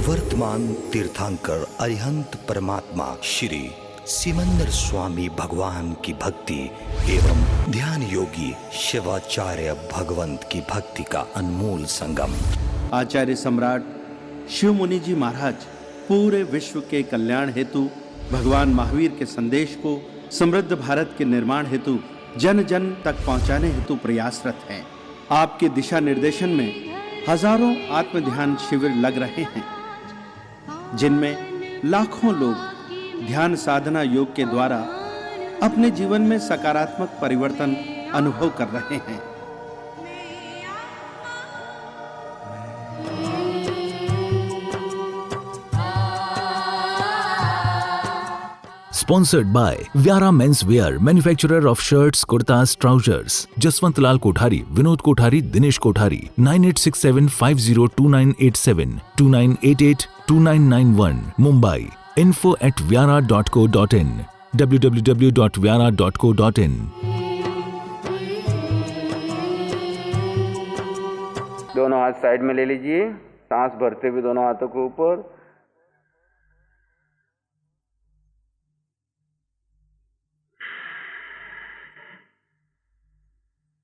वर्तमान तीर्थंकर अरिहंत परमात्मा श्री सिमंदर स्वामी भगवान की भक्ति एवं ध्यान योगी शिवाचार्य भगवंत की भक्ति का अनमोल संगम। आचार्य सम्राट शिव मुनि जी महाराज पूरे विश्व के कल्याण हेतु भगवान महावीर के संदेश को समृद्ध भारत के निर्माण हेतु जन जन तक पहुंचाने हेतु प्रयासरत हैं। आपके दिशा निर्देशन में हजारों आत्म ध्यान शिविर लग रहे हैं, जिनमें लाखों लोग ध्यान साधना योग के द्वारा अपने जीवन में सकारात्मक परिवर्तन अनुभव कर रहे हैं। Sponsored by Vyara Men's Wear, manufacturer of shirts, kurtas, trousers. Jaswant Lal Kothari, Vinod Kothari, Dinesh Kothari. 9867502987 29882991 Mumbai. info@vyara.co.in www.vyara.co.in। दोनों हाथ साइड में ले लीजिए, सांस भरते हुए दोनों हाथों को ऊपर।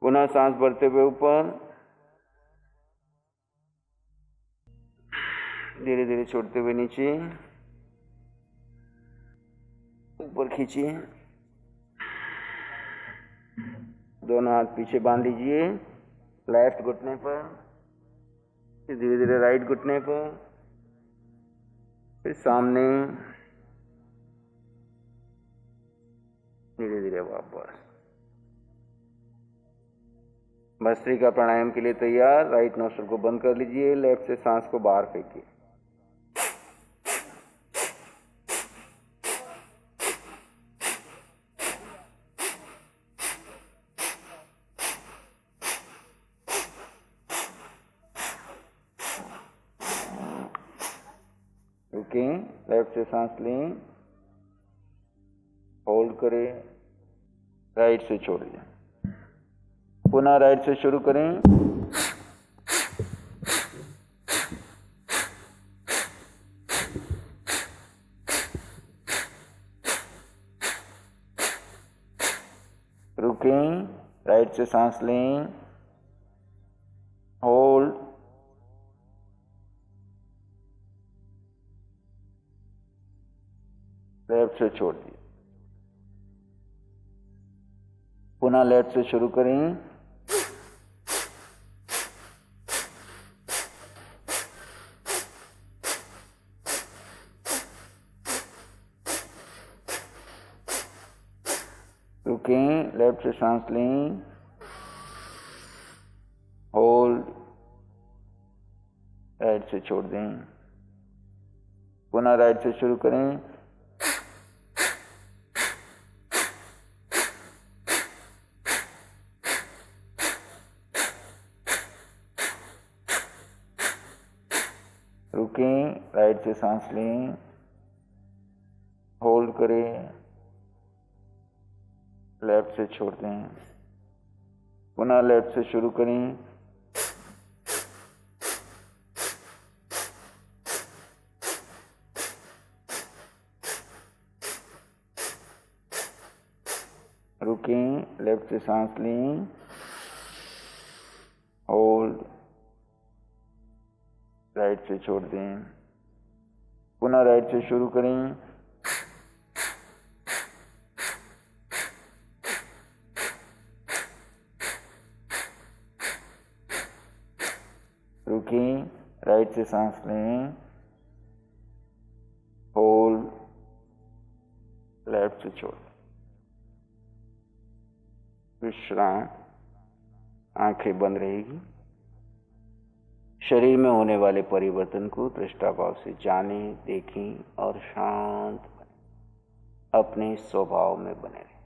पुनः सांस भरते हुए ऊपर, धीरे धीरे छोड़ते हुए नीचे, ऊपर खींचिए। दोनों हाथ पीछे बांध लीजिए, लेफ्ट घुटने पर, फिर धीरे धीरे राइट घुटने पर, फिर सामने, धीरे धीरे वापस। भस्त्रिका प्राणायाम के लिए तैयार। राइट नोस्ट्रल को बंद कर लीजिए, लेफ्ट से सांस को बाहर फेंकिए। रुके, लेफ्ट से सांस लें, होल्ड करें, राइट से छोड़िए। पुनः राइट से शुरू करें। रुकें, राइट से सांस लें, होल्ड, लेफ्ट से छोड़ दिए। पुनः लेफ्ट से शुरू करें। रुकें, लेफ्ट से सांस लें, होल्ड, राइट से छोड़ दें। पुनः राइट से शुरू करें। रुकें, राइट से सांस लें, होल्ड करें, लेफ्ट से छोड़ दें। पुनः लेफ्ट से शुरू करें। रुकें, लेफ्ट से सांस लें, होल्ड, राइट से छोड़ दें। पुनः राइट से शुरू करें। रुकें, राइट से सांस लें, होल्ड, लेफ्ट से छोड़। विश्राम। आंखें बंद रहेगी। शरीर में होने वाले परिवर्तन को दृष्टाभाव से जानें, देखें और शांत बने, अपने स्वभाव में बने रहें।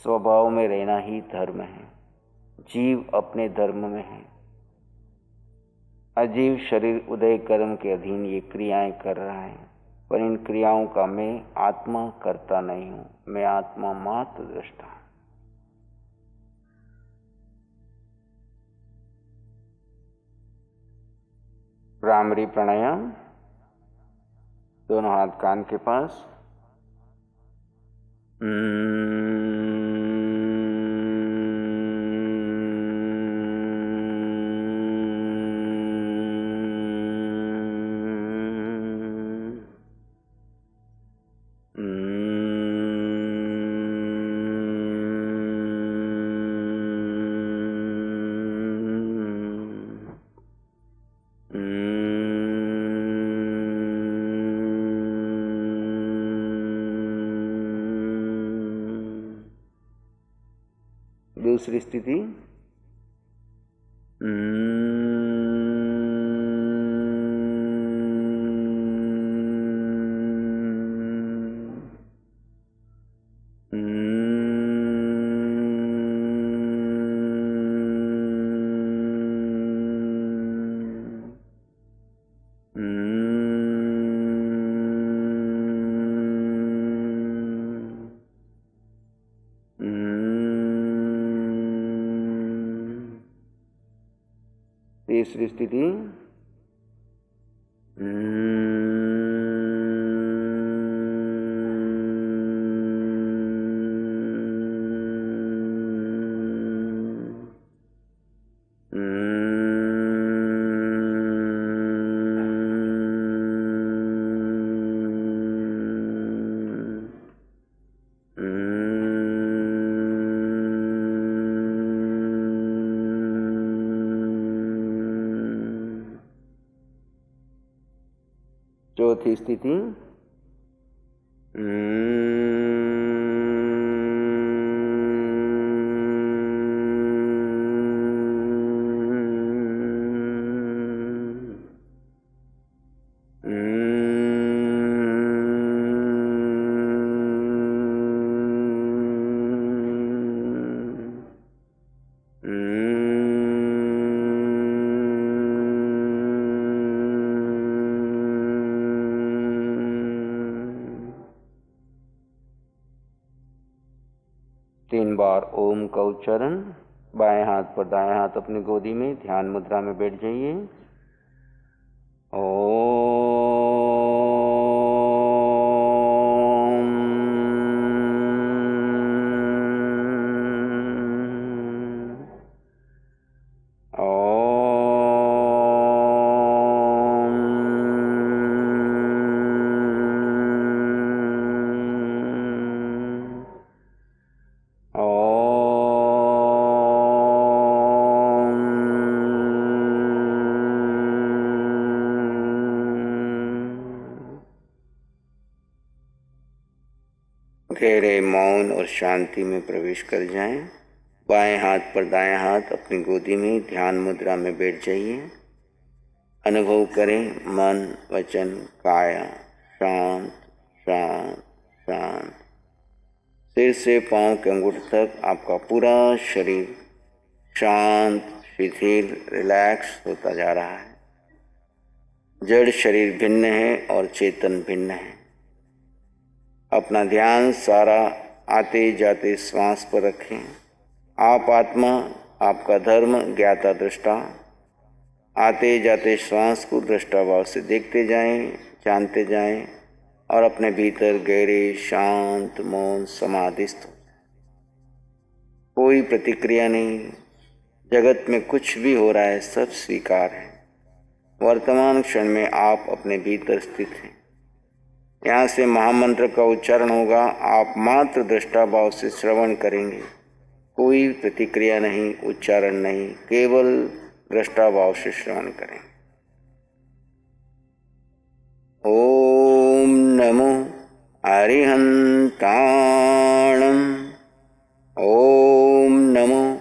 स्वभाव में रहना ही धर्म है। जीव अपने धर्म में है। अजीव शरीर उदय कर्म के अधीन ये क्रियाएं कर रहा है, पर इन क्रियाओं का मैं आत्मा करता नहीं हूं, मैं आत्मा मात्र दृष्टा हूं। भ्रामरी प्राणायाम, दोनों हाथ कान के पास। दूसरी स्थिति, तीसरी स्थिति, चौथी स्थिति, तीन बार ओम का उच्चारण। बाएं हाथ पर दाएं हाथ अपनी गोदी में ध्यान मुद्रा में बैठ जाइए। गहरे मौन और शांति में प्रवेश कर जाएं। बाएं हाथ पर दाएं हाथ अपनी गोदी में ध्यान मुद्रा में बैठ जाइए। अनुभव करें मन वचन काया शांत शांत शांत। सिर से पांव के अंगूठे तक आपका पूरा शरीर शांत शिथिल रिलैक्स होता जा रहा है। जड़ शरीर भिन्न है और चेतन भिन्न है। अपना ध्यान सारा आते जाते श्वास पर रखें। आप आत्मा, आपका धर्म ज्ञाता दृष्टा। आते जाते श्वास को दृष्टा भाव से देखते जाएं, जानते जाएं और अपने भीतर गहरे शांत मौन समाधिस्थ हो जाए। कोई प्रतिक्रिया नहीं। जगत में कुछ भी हो रहा है सब स्वीकार है। वर्तमान क्षण में आप अपने भीतर स्थित हैं। यहाँ से महामंत्र का उच्चारण होगा। आप मात्र दृष्टा भाव से श्रवण करेंगे। कोई प्रतिक्रिया नहीं, उच्चारण नहीं, केवल दृष्टा भाव से श्रवण करें। ओम नमो अरिहंताणं। ओम नमो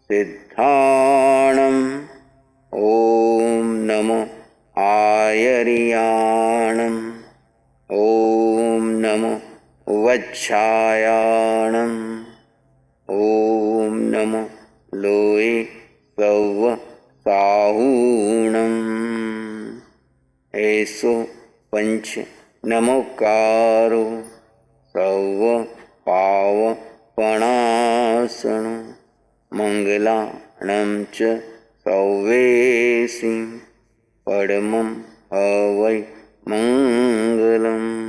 सिद्धाणं। ओम नमो आयर्याणं। ओम नमो वज्रायाणं। ओम नमो लोये सौव साहूणं। ऐसो पंच नमोकारो सौव पाव पणासनो मंगलाणं च सौवेसिं परमं हवै मंगलम्।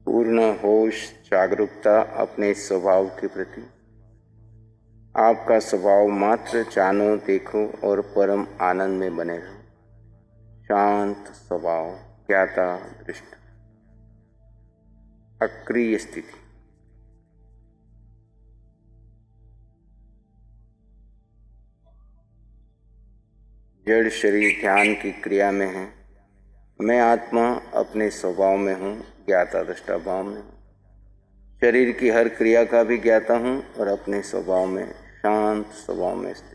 पूर्ण होश जागरूकता अपने स्वभाव के प्रति। आपका स्वभाव मात्र जानो देखो और परम आनंद में बने रहो। शांत स्वभाव, ज्ञाता दृष्ट, अक्रिय स्थिति। जड़ शरीर ध्यान की क्रिया में है। मैं आत्मा अपने स्वभाव में हूँ, ज्ञाता दृष्टा भाव में हूँ। शरीर की हर क्रिया का भी ज्ञाता हूँ और अपने स्वभाव में शांत स्वभाव में स्थित।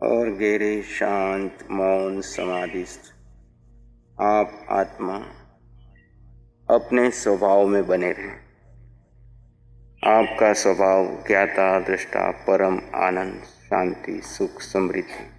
और गहरे शांत मौन समाधिस्थ आप आत्मा अपने स्वभाव में बने रहें। आपका स्वभाव ज्ञाता दृष्टा परम आनंद शांति सुख समृद्धि।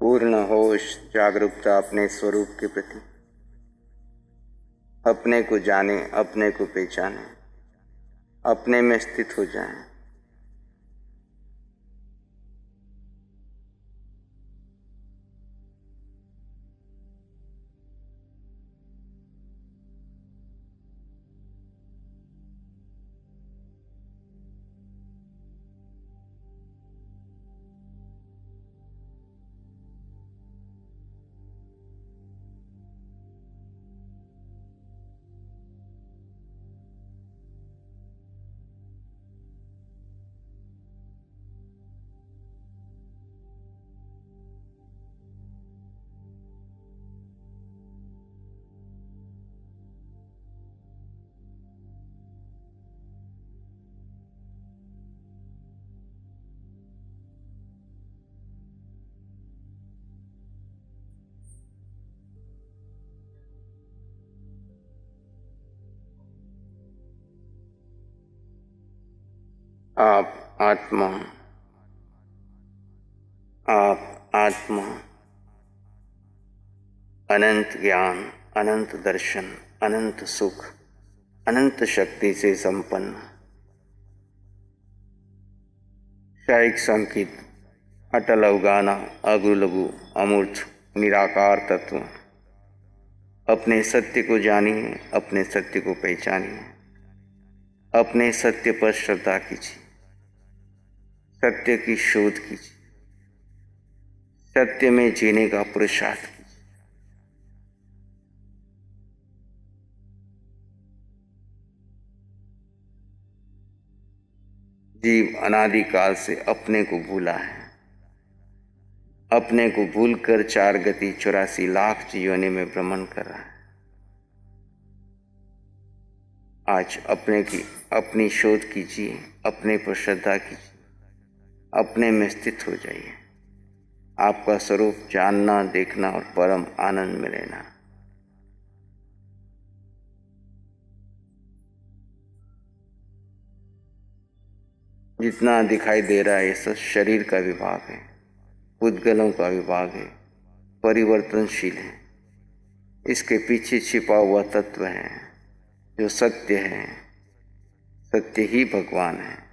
पूर्ण होश जागरूकता अपने स्वरूप के प्रति। अपने को जाने, अपने को पहचाने, अपने में स्थित हो जाएं। आप आत्मा, आप आत्मा अनंत ज्ञान, अनंत दर्शन, अनंत सुख, अनंत शक्ति से संपन्न, क्षयिक संकित, अटल अवगाना, अगु लघु, अमूर्त, निराकार तत्व। अपने सत्य को जानिए, अपने सत्य को पहचानिए, अपने सत्य पर श्रद्धा कीजिए, सत्य की शोध कीजिए, सत्य में जीने का पुरुषार्थ कीजिए। जीव अनादिकाल से अपने को भूला है। अपने को भूलकर 4 गति 84 लाख योनि में भ्रमण कर रहा है। आज अपनी शोध कीजिए, अपने पर श्रद्धा कीजिए, अपने में स्थित हो जाइए। आपका स्वरूप जानना, देखना और परम आनंद में रहना। जितना दिखाई दे रहा है ये सब शरीर का विभाग है, पुद्गलों का विभाग है, परिवर्तनशील है। इसके पीछे छिपा हुआ तत्व है जो सत्य है। सत्य ही भगवान है।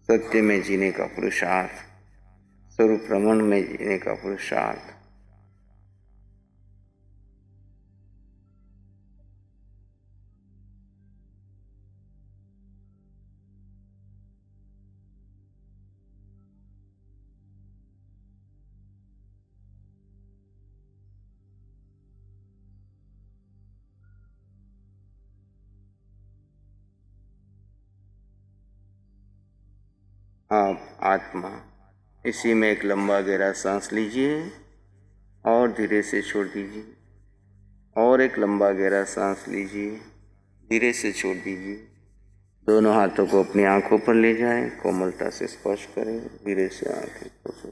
सत्य में जीने का पुरुषार्थ, स्वरूप भ्रमण में जीने का पुरुषार्थ। आप आत्मा, इसी में एक लंबा गहरा सांस लीजिए और धीरे से छोड़ दीजिए। और एक लंबा गहरा सांस लीजिए, धीरे से छोड़ दीजिए। दोनों हाथों को अपनी आंखों पर ले जाएं, कोमलता से स्पर्श करें, धीरे से आंखें खोलें।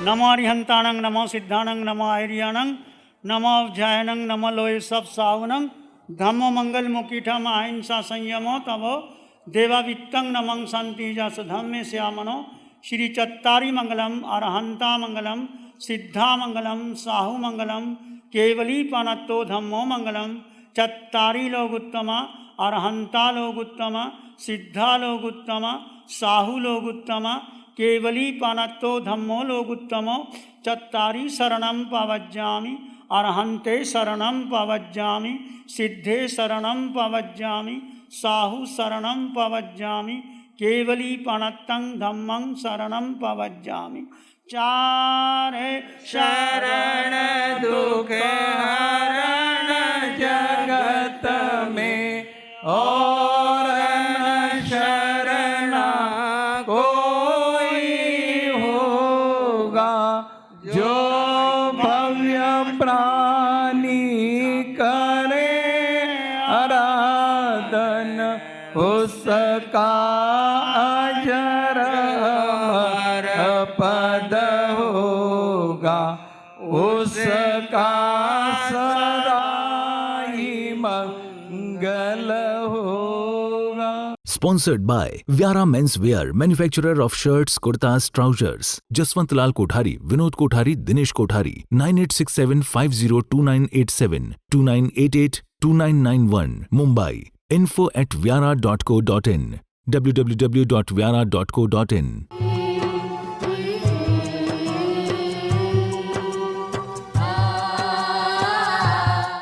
नमो अरिहंताणं, नमो सिद्धाणं, नमो आर्याणं, नमो अवध्यायनं, नमो लोय सब सावनं, धम्मो मंगल मुकीठम अहिंसा संयमो तवो देवावित्तं नमं शांति जस धम्मे श्यामनो। श्री चत्तारी मंगलम, अरहंता मंगलम, सिद्धा मंगलम, साहु मंगलम, केवली पानत्तो धम्मो मंगलम। चत्तारी लोगुत्तमा, अरहंता लोगुत्तमा, सिद्धा लोगुत्तमा, साहु लोगुत्तमा, केवली पानत्तो धम्मो लोगुत्तमो। चत्तारी शरणं पवज्जामि, अरहंते शरणं पवज्जामि, सिद्धे शरणं पवज्जामि, साहु शरणं पवज्जामि, केवली पानत्तं धम्मं शरणं पवज्जामि। चारे शरण दुख हरण जगत में, और न शरणा कोई होगा। जो भव्य प्राणी करे आराधन, उसका अजर अमर पद होगा, उसका सदा ही मंगल होगा। Sponsored by Vyara Men's Wear, manufacturer of shirts, kurtas, trousers. Jaswant Lal Kothari, Vinod Kothari, Dinesh Kothari. 9867502987, 29882991, Mumbai. info@vyara.co.in, www.vyara.co.in.